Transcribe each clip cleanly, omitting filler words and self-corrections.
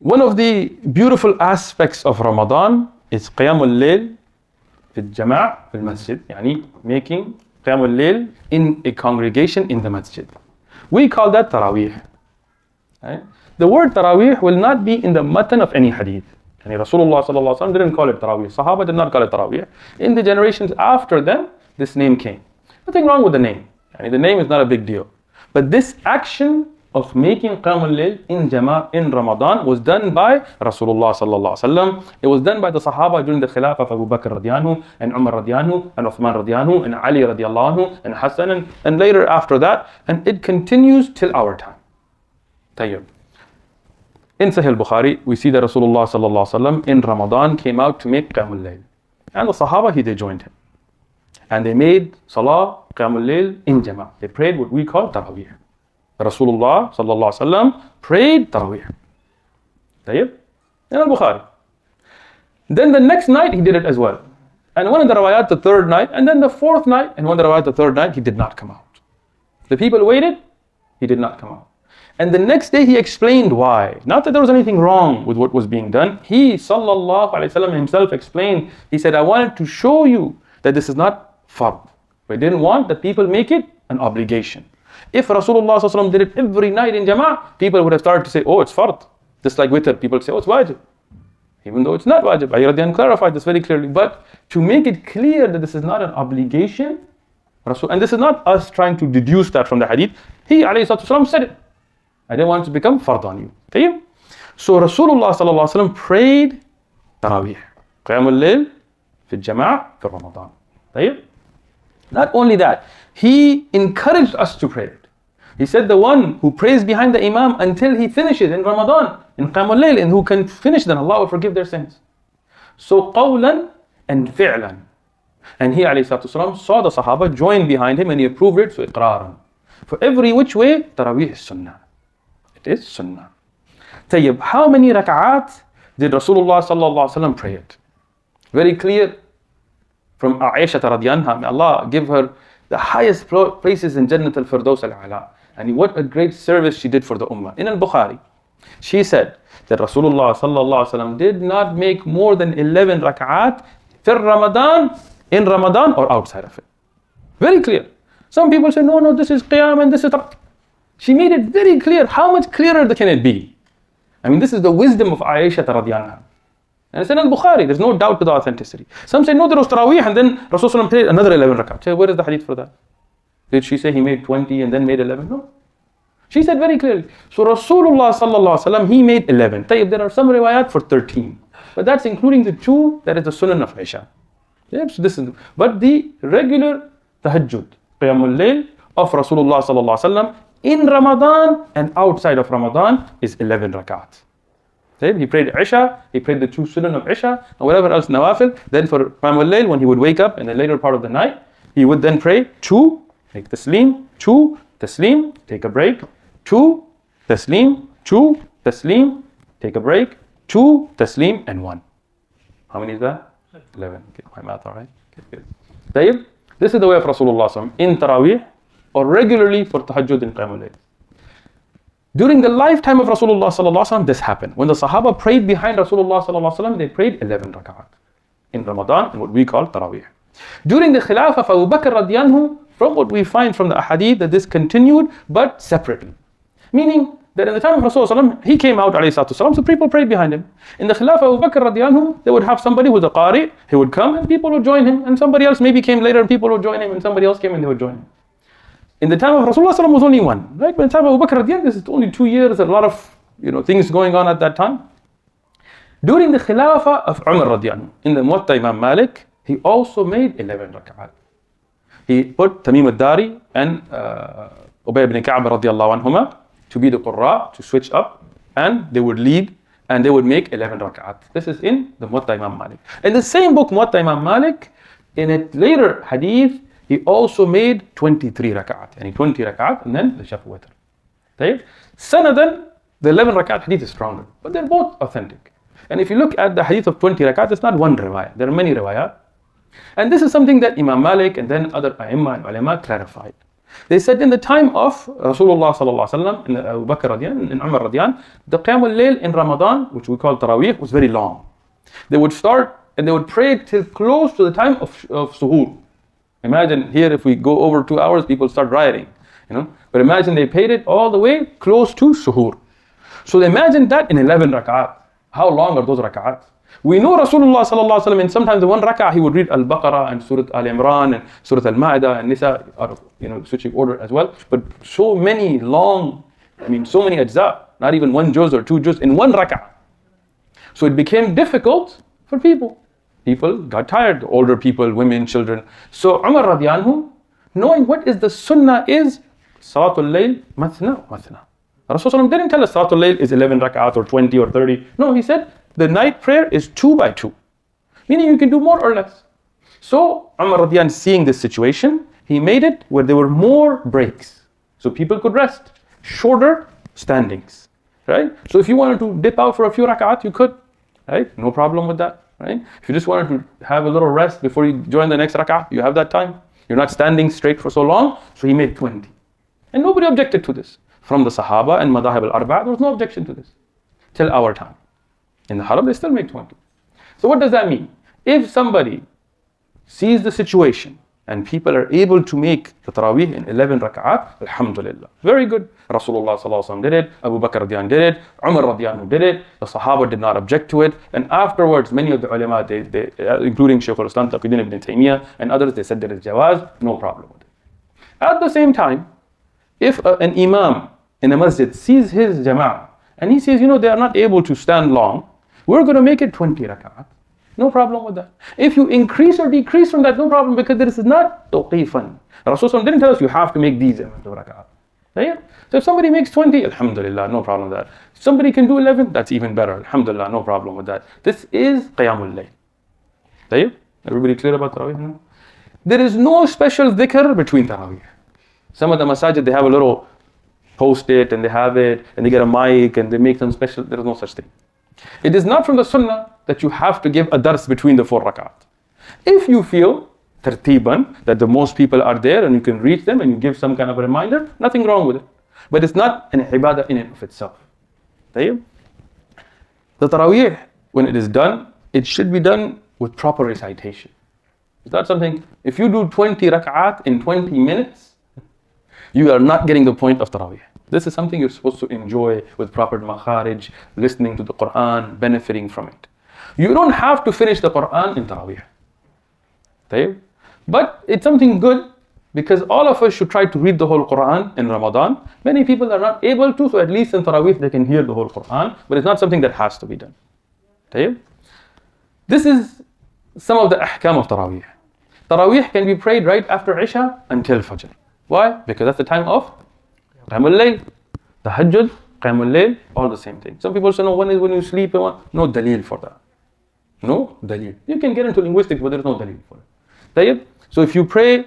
One of the beautiful aspects of Ramadan is Qiyamul Layl في الجماع في المسجد, يعني making Qiyamul Layl in a congregation in the masjid. We call that Taraweeh. Right? The word Taraweeh will not be in the matan of any hadith. Yani Rasulullah sallallahu alaihi wasallam didn't call it Taraweeh. Sahaba did not call it Taraweeh. In the generations after them, this name came. Nothing wrong with the name. Yani the name is not a big deal. But this action of making Qiyamul Layl in Jama' in Ramadan was done by Rasulullah sallallahu alaihi wasallam. It was done by the Sahaba during the Khilafah of Abu Bakr radiyanhu, and Umar radiyanhu, and Uthman radiyanhu, and Ali radiyallahu anhu, and Hassan, and later after that. And it continues till our time. Tayyib. In Sahih Bukhari, we see that Rasulullah sallallahu alaihi wasallam in Ramadan came out to make Qiyamul Layl. And the Sahaba, they joined him. And they made Salah, Qiyamul Layl in Jama'. They prayed what we call Taraweeh. Rasulullah sallallahu alaihi wasallam prayed Taraweeh. Tayyib? In Al-Bukhari. Then the next night he did it as well. And one of the rawayat the third night, and then the fourth night, and one of the rawayat the third night, he did not come out. The people waited, he did not come out. And the next day he explained why. Not that there was anything wrong with what was being done. He sallallahu alaihi wasallam himself explained. He said, I wanted to show you that this is not fard. We didn't want that people make it an obligation. If Rasulullah sallallahu alaihi wasallam did it every night in Jama'ah, people would have started to say, oh, it's fard. Just like witr, people say, oh, it's wajib. Even though it's not wajib. Ayradyan clarified this very clearly. But to make it clear that this is not an obligation, and this is not us trying to deduce that from the hadith, he alayhi salatu wasallam said it. I didn't want it to become fard on you. Okay? So Rasulullah sallallahu alaihi wasallam prayed Taraweeh, Qiyamul Layl fi Jama'ah fi Ramadan. Okay? Not only that, he encouraged us to pray it. He said the one who prays behind the Imam until he finishes in Ramadan, in Qiyamul Layl, and who can finish, then Allah will forgive their sins. So qawlan and fi'lan. And he alayhi salatu wasallam saw the Sahaba join behind him and he approved it, so iqraran. For every which way, Taraweeh is sunnah. It is sunnah. Tayyib, how many rak'at did Rasulullah sallallahu alaihi wasallam pray it? Very clear from Aisha radhiyallahu anha. May Allah give her the highest places in Jannat al-Firdaus al-Ala. And what a great service she did for the Ummah. In al-Bukhari, she said that Rasulullah sallallahu alaihi wasallam did not make more than 11 rak'at for Ramadan, in Ramadan or outside of it. Very clear. Some people say, no, this is Qiyam and this is... She made it very clear. How much clearer can it be? I mean, this is the wisdom of Aisha radhiyallahu anha. And it's in al-Bukhari. There's no doubt to the authenticity. Some say, no, there was Taraweeh and then Rasulullah prayed another 11 rak'at. Say, where is the hadith for that? Did she say he made 20 and then made 11? No. She said very clearly. So Rasulullah sallallahu alaihi wasallam, he made 11. Tayyib, there are some riwayat for 13. But that's including the 2 that is the Sunan of Isha. Yep, so this is, but the regular tahajjud, Qiyamul Layl of Rasulullah sallallahu alaihi wasallam in Ramadan and outside of Ramadan is 11 rak'at. He prayed Isha, he prayed the 2 Sunan of Isha, and whatever else Nawafil. Then for Qiyamul Layl, when he would wake up in the later part of the night, he would then pray 2, make taslim, 2, taslim, take a break, 2, taslim, 2, taslim, take a break, 2, taslim, and 1. How many is that? 11. Okay, my math, alright? Okay, good. This is the way of Rasulullah in Taraweeh or regularly for Tahajjud and Qiyamul Layl. During the lifetime of Rasulullah sallallahu alaihi wasallam, this happened. When the Sahaba prayed behind Rasulullah sallallahu alaihi wasallam, they prayed 11 rak'at in Ramadan, in what we call Taraweeh. During the Khilafah of Abu Bakr radiyan anhu, from what we find from the ahadith, that this continued, but separately. Meaning that in the time of Rasulullah, he came out, alayhi salatu wasalam, so people prayed behind him. In the Khilafah of Abu Bakr radiyan anhu, they would have somebody who was a qari, he would come and people would join him, and somebody else maybe came later and people would join him, and somebody else came and they would join him. In the time of Rasulullah was only one, right? But in the time of Abu Bakr radiyan, this is only 2 years, a lot of things going on at that time. During the Khilafah of Umar radiyan anhu, in the Muwatta Imam Malik, he also made 11 rak'at. He put Tamim al-Dari and Ubay ibn Ka'b radiallahu anhuma to be the Qurra, to switch up, and they would lead and they would make 11 rak'at. This is in the Muwatta Imam Malik. In the same book, Muwatta Imam Malik, in a later hadith, he also made 23 rak'at, and 20 rak'at, and then the Shafa Witr. Okay? Sanadan, the 11 rak'at hadith is stronger, but they're both authentic. And if you look at the hadith of 20 rak'at, it's not one riwayah, there are many riwayat. And this is something that Imam Malik and then other A'imma and Ulama clarified. They said in the time of Rasulullah sallallahu alaihi wasallam and Abu Bakr radiyan and Umar radiyan, the Qiyamul Layl in Ramadan, which we call Taraweeh, was very long. They would start and they would pray till close to the time of suhoor. Imagine here, if we go over 2 hours, people start rioting, you know. But imagine they paid it all the way close to suhoor. So imagine that in 11 rak'at. How long are those rak'at? We know Rasulullah sallallahu alaihi wasallam, and sometimes in one rak'ah he would read Al-Baqarah and Surah Al-Imran and Surah Al-Ma'idah and Nisa, out of, you know, switching order as well. But so many long, so many ajza, not even one juz or two juz in one rak'ah. So it became difficult for people. People got tired, older people, women, children. So Umar radiyan anhu, knowing what is the sunnah is, Salatul Layl, mathna, mathna. Rasulullah didn't tell us Salatul Layl is 11 rak'at or 20 or 30. No, he said the night prayer is 2 by 2. Meaning you can do more or less. So Umar radiyan, seeing this situation, he made it where there were more breaks. So people could rest. Shorter standings. Right? So if you wanted to dip out for a few rak'at, you could. Right? No problem with that. Right? If you just wanted to have a little rest before you join the next rak'ah, you have that time. You're not standing straight for so long. So he made 20. And nobody objected to this. From the Sahaba and Madahib al-Arba', there was no objection to this. Till our time. In the Haram, they still make 20. So what does that mean? If somebody sees the situation and people are able to make the Taraweeh in 11 rak'at, alhamdulillah. Very good. Rasulullah sallallahu alaihi wasallam did it, Abu Bakr radiyan did it, Umar radiyan did it, the Sahaba did not object to it, and afterwards many of the ulama, including Sheikh Uthman Ibn Ibn and others, they said there is jawaz, no problem with it. At the same time, if an imam in a masjid sees his jama'ah and he says, they are not able to stand long, we're going to make it 20 rak'at. No problem with that. If you increase or decrease from that, no problem, because this is not tawqifan. Rasulullah didn't tell us you have to make these amount of rak'at. Right? So if somebody makes 20, alhamdulillah, no problem with that. If somebody can do 11, that's even better. Alhamdulillah, no problem with that. This is Qiyamul Layl. Right? Everybody clear about Taraweeh now? There is no special dhikr between Taraweeh. Some of the masajid, they have a little post-it and they have it and they get a mic and they make some special, there is no such thing. It is not from the sunnah that you have to give a dars between the 4 rakat. If you feel tartiban, that the most people are there and you can reach them and you give some kind of a reminder, nothing wrong with it. But it's not an ibadah in and of itself. The Taraweeh, when it is done, it should be done with proper recitation. It's not something, if you do 20 rak'at in 20 minutes, you are not getting the point of Taraweeh. This is something you're supposed to enjoy with proper makharij, listening to the Quran, benefiting from it. You don't have to finish the Quran in Taraweeh. But it's something good, because all of us should try to read the whole Quran in Ramadan. Many people are not able to, so at least in Taraweeh they can hear the whole Quran, but it's not something that has to be done. This is some of the ahkam of Taraweeh. Taraweeh can be prayed right after Isha until Fajr. Why? Because that's the time of Qiyamul Layl. Tahajjud, Qiyamul Layl, all the same thing. Some people say, no, one is when you sleep. No dalil for that. No dalil. You can get into linguistics, but there's no dalil for it. So if you pray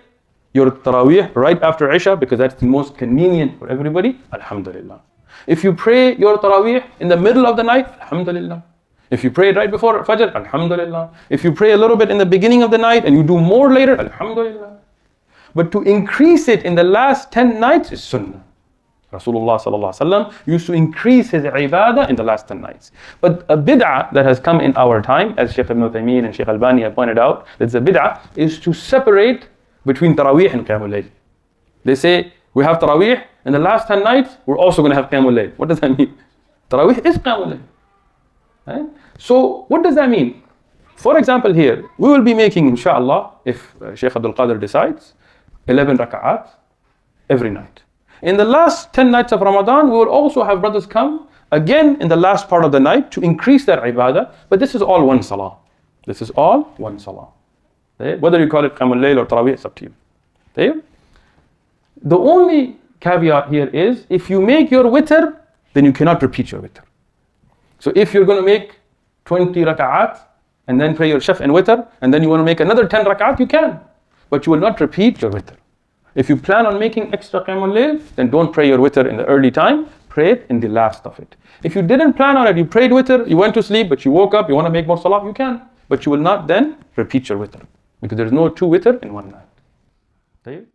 your Taraweeh right after Isha, because that's the most convenient for everybody, alhamdulillah. If you pray your Taraweeh in the middle of the night, alhamdulillah. If you pray right before Fajr, alhamdulillah. If you pray a little bit in the beginning of the night and you do more later, alhamdulillah. But to increase it in the last 10 nights is sunnah. Rasulullah sallallahu alaihi wasallam used to increase his ibadah in the last 10 nights. But a bid'ah that has come in our time, as Sheikh Ibn Uthaymeen and Sheikh Albani have pointed out, that's a bid'ah, is to separate between Taraweeh and Qiyamul Layl. They say, we have Taraweeh, in the last 10 nights, we're also going to have Qiyamul Layl. What does that mean? Taraweeh is Qiyamul Layl. Right? So what does that mean? For example here, we will be making, inshallah, if Sheikh Abdul Qadir decides, 11 raka'at every night. In the last 10 nights of Ramadan, we will also have brothers come again in the last part of the night to increase their ibadah, but this is all one salah. This is all one salah. Whether you call it Qiyamul Layl or Taraweeh, it's up to you. The only caveat here is, if you make your witr, then you cannot repeat your witr. So if you're going to make 20 raka'at and then pray your shaf and witr, and then you want to make another 10 raka'at, you can. But you will not repeat your witr. If you plan on making extra Qiyamul Layl, then don't pray your witr in the early time, pray it in the last of it. If you didn't plan on it, you prayed witr, you went to sleep, but you woke up, you want to make more salah, you can. But you will not then repeat your witr, because there is no 2 witr in one night.